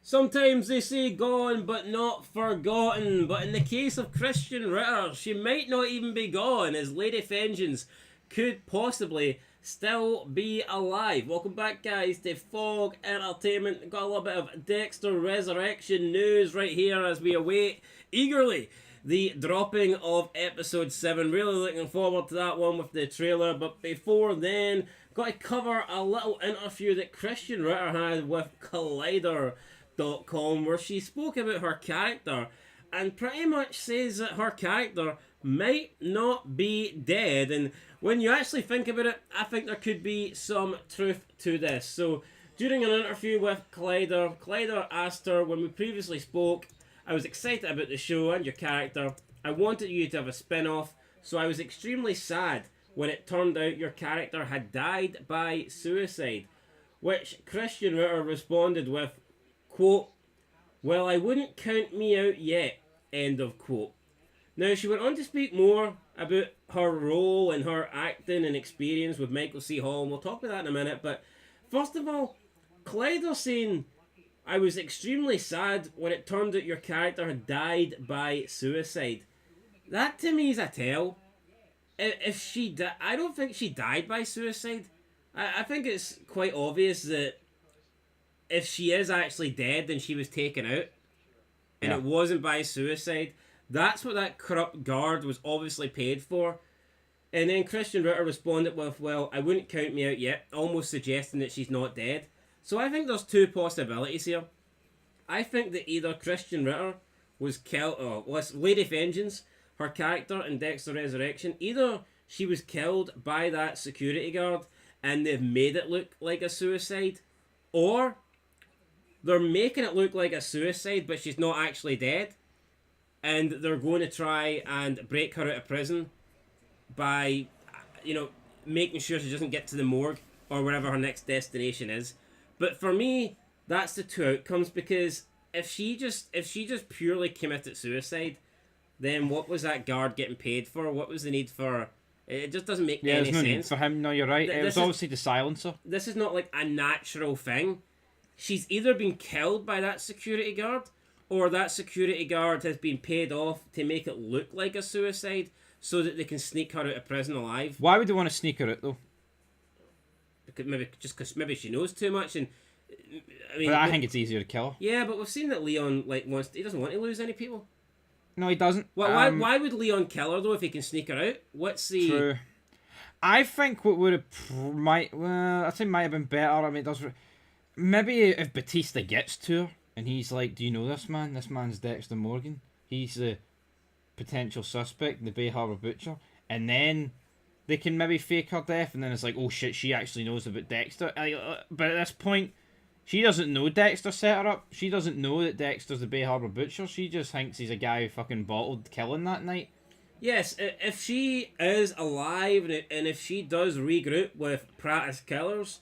Sometimes they say gone but not forgotten, but in the case of Christian Ritter, she might not even be gone, as Lady Vengeance could possibly still be alive. Welcome back, guys, to Fog Entertainment. Got a little bit of Dexter Resurrection news right here as we await eagerly the dropping of episode 7. Really looking forward to that one with the trailer, but before then, got to cover a little interview that Christian Ritter had with Collider.com, where she spoke about her character and pretty much says that her character might not be dead. And when you actually think about it, I think there could be some truth to this. So during an interview with Collider asked her, when we previously spoke, I was excited about the show and your character. I wanted you to have a spin-off, so I was extremely sad when it turned out your character had died by suicide. Which Christian Ritter responded with, quote, "Well, I wouldn't count me out yet," end of quote. Now, she went on to speak more about her role and her acting and experience with Michael C. Hall, and we'll talk about that in a minute. But first of all, Collider saying, I was extremely sad when it turned out your character had died by suicide. That to me is a tell. If she I don't think she died by suicide. I think it's quite obvious that if she is actually dead, then she was taken out. And it wasn't by suicide. That's what that corrupt guard was obviously paid for. And then Christian Ritter responded with, well, I wouldn't count me out yet, almost suggesting that she's not dead. So I think there's two possibilities here. I think that either Christian Ritter was killed, or was Lady Vengeance, her character in Dexter Resurrection, either she was killed by that security guard and they've made it look like a suicide, or they're making it look like a suicide but she's not actually dead, and they're going to try and break her out of prison by, making sure she doesn't get to the morgue or wherever her next destination is. But for me, that's the two outcomes, because if she just purely committed suicide, then what was that guard getting paid for? What was the need for? It just doesn't make any sense. Yeah, there's no need for him. No, you're right. It was obviously the silencer. This is not like a natural thing. She's either been killed by that security guard, or that security guard has been paid off to make it look like a suicide so that they can sneak her out of prison alive. Why would they want to sneak her out, though? Because maybe she knows too much, and I think it's easier to kill her. Yeah, but we've seen that Leon he doesn't want to lose any people. No, he doesn't. Why would Leon kill her though if he can sneak her out? What's the? True. I think what would have might have been better. I mean, maybe if Batista gets to her and he's like, "Do you know this man? This man's Dexter Morgan. He's the potential suspect, the Bay Harbor Butcher," and then they can maybe fake her death, and then it's like, oh shit, she actually knows about Dexter. But at this point, she doesn't know Dexter set her up. She doesn't know that Dexter's the Bay Harbor Butcher. She just thinks he's a guy who fucking bottled killing that night. Yes, if she is alive and if she does regroup with Pratt's killers,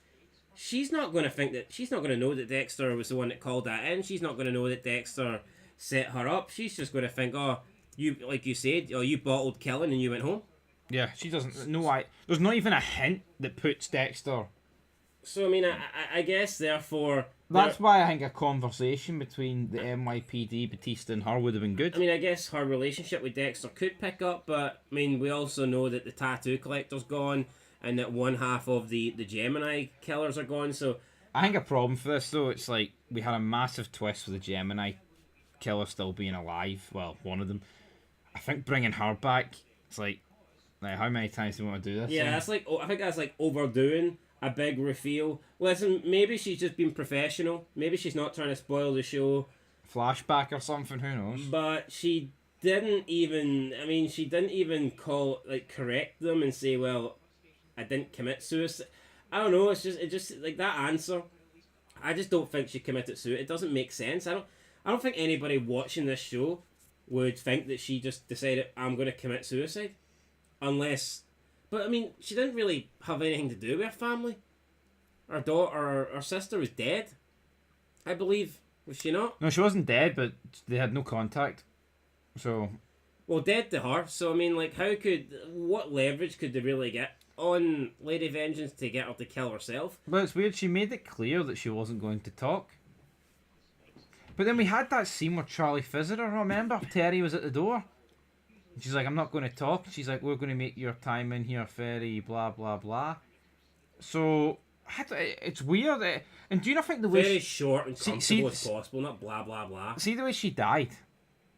she's not going to know that Dexter was the one that called that in. She's not going to know that Dexter set her up. She's just going to think, oh, you, like you said, oh, you bottled killing and you went home. Yeah, she doesn't know why. There's not even a hint that puts Dexter. So, I mean, I guess, therefore... That's why I think a conversation between the NYPD, Batista, and her would have been good. I mean, I guess her relationship with Dexter could pick up, but, I mean, we also know that the tattoo collector's gone, and that one half of the Gemini killers are gone, so... I think a problem for this, though, it's like, we had a massive twist with the Gemini killer still being alive. Well, one of them. I think bringing her back, it's like how many times do you want to do this? Yeah, I think that's like overdoing a big reveal. Listen, maybe she's just been professional. Maybe she's not trying to spoil the show. Flashback or something, who knows? But she didn't even correct them and say, well, I didn't commit suicide. I don't know, it just like that answer. I just don't think she committed suicide. It doesn't make sense. I don't think anybody watching this show would think that she just decided, I'm going to commit suicide. Unless... But, I mean, she didn't really have anything to do with her family. Her daughter, her sister was dead, I believe. Was she not? No, she wasn't dead, but they had no contact. So... Well, dead to her. So, I mean, like, what leverage could they really get on Lady Vengeance to get her to kill herself? But it's weird, she made it clear that she wasn't going to talk. But then we had that scene where Charlie visited her, remember? Terry was at the door. And she's like, I'm not going to talk. She's like, we're going to make your time in here very blah, blah, blah. So, it's weird. And do you not think the way... Very short and comfortable as possible, not blah, blah, blah. See the way she died,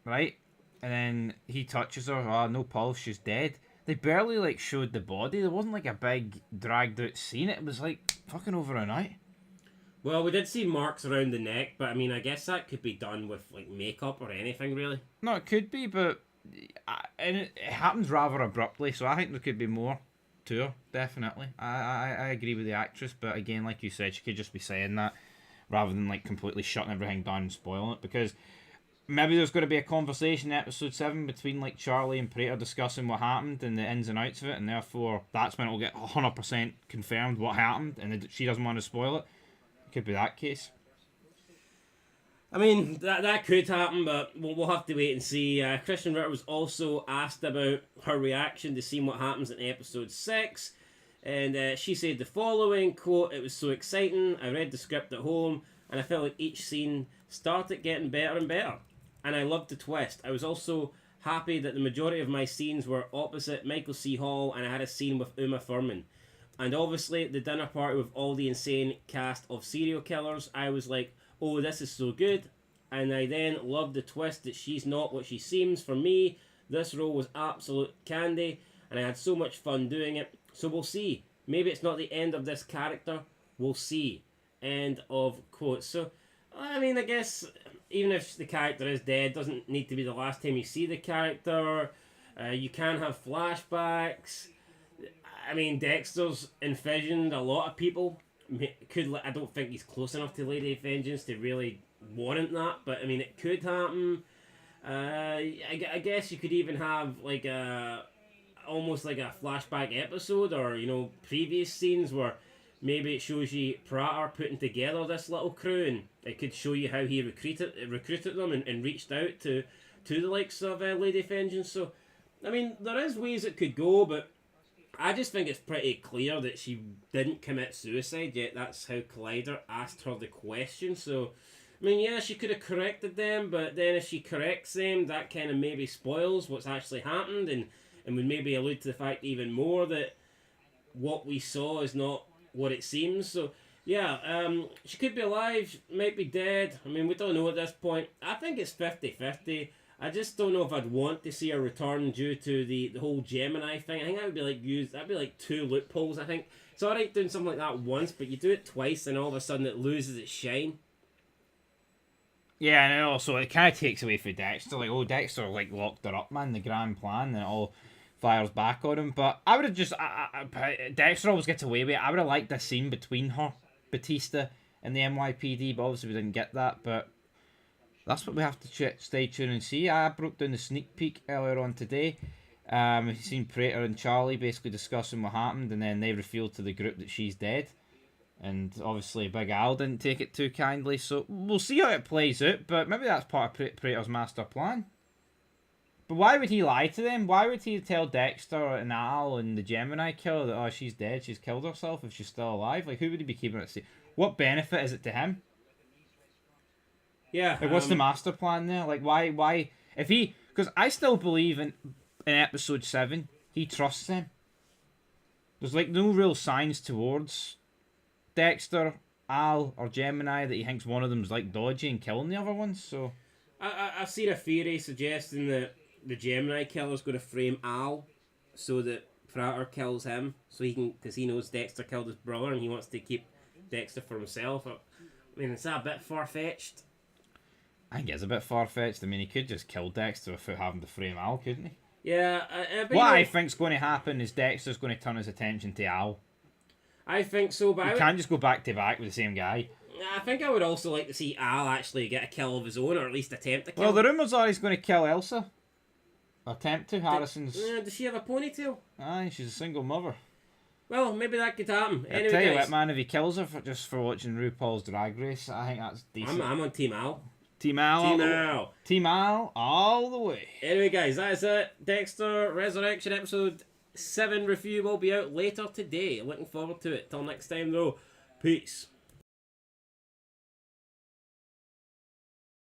right? And then he touches her. Oh, no pulse, she's dead. They barely, like, showed the body. There wasn't, like, a big, dragged-out scene. It was, like, fucking over a night. Well, we did see marks around the neck, but, I mean, I guess that could be done with, like, makeup or anything, really. No, it could be, but... And it happens rather abruptly, so I think there could be more to her, definitely. I agree with the actress, but again, like you said, she could just be saying that rather than, like, completely shutting everything down and spoiling it, because maybe there's going to be a conversation in episode 7 between, like, Charlie and Prater discussing what happened and the ins and outs of it, and therefore that's when it'll get 100% confirmed what happened, and she doesn't want to spoil it. Could be that case. I mean, that could happen, but we'll have to wait and see. Christian Ritter was also asked about her reaction to seeing what happens in episode 6, and she said the following, quote, "It was so exciting, I read the script at home, and I felt like each scene started getting better and better. And I loved the twist. I was also happy that the majority of my scenes were opposite Michael C. Hall, and I had a scene with Uma Thurman. And obviously, the dinner party with all the insane cast of serial killers, I was like, oh, this is so good. And I then loved the twist that she's not what she seems. For me, this role was absolute candy, and I had so much fun doing it. So we'll see. Maybe it's not the end of this character. We'll see." End of quote. So, I mean, I guess even if the character is dead, doesn't need to be the last time you see the character. You can have flashbacks. I mean, Dexter's envisioned a lot of people. I don't think he's close enough to Lady Vengeance to really warrant that, but I mean, it could happen. I guess you could even have like almost like a flashback episode, or previous scenes where maybe it shows you Prater putting together this little crew, and it could show you how he recruited them and reached out to the likes of Lady Vengeance. So, I mean, there is ways it could go, but I just think it's pretty clear that she didn't commit suicide, yet that's how Collider asked her the question. So, I mean, yeah, she could have corrected them, but then if she corrects them, that kind of maybe spoils what's actually happened, and would maybe allude to the fact even more that what we saw is not what it seems. So, yeah, she could be alive, might be dead. I mean, we don't know at this point. I think it's 50-50. I just don't know if I'd want to see her return due to the whole Gemini thing. I think that would be that'd be like two loopholes, I think. It's alright doing something like that once, but you do it twice and all of a sudden it loses its shine. Yeah, and also it kind of takes away from Dexter. Like, oh, Dexter like locked her up, man, the grand plan, and it all fires back on him. But I would have just... Dexter always gets away with it. I would have liked a scene between her, Batista, and the NYPD, but obviously we didn't get that, but that's what we have to stay tuned and see. I broke down the sneak peek earlier on today. We've seen Prater and Charlie basically discussing what happened, and then they revealed to the group that she's dead. And obviously Big Al didn't take it too kindly, so we'll see how it plays out, but maybe that's part of Prater's master plan. But why would he lie to them? Why would he tell Dexter and Al and the Gemini killer that, oh, she's dead, she's killed herself if she's still alive? Like, who would he be keeping it safe? What benefit is it to him? Yeah. Like, what's the master plan there? Like, why, if he, because I still believe in episode 7, he trusts them. There's, like, no real signs towards Dexter, Al, or Gemini that he thinks one of them's, like, dodgy and killing the other ones, so. I've seen a theory suggesting that the Gemini killer's going to frame Al so that Prater kills him, so he can, because he knows Dexter killed his brother and he wants to keep Dexter for himself. I mean, is that a bit far-fetched? I think it's a bit far-fetched. I mean, he could just kill Dexter without having to frame Al, couldn't he? Yeah. What I think's going to happen is Dexter's going to turn his attention to Al. I think so, but you can't just go back to back with the same guy. I think I would also like to see Al actually get a kill of his own, or at least attempt to kill. Well, the rumours are he's going to kill Elsa. Attempt to. Harrison's. Does she have a ponytail? Aye, she's a single mother. Well, maybe that could happen. Anyway, I tell you what, man, if he kills her just for watching RuPaul's Drag Race, I think that's decent. I'm on Team Al. Team Al. Team Al. Team Al all the way. Anyway, guys, that is it. Dexter Resurrection episode 7 review will be out later today. Looking forward to it. Till next time, though. Peace.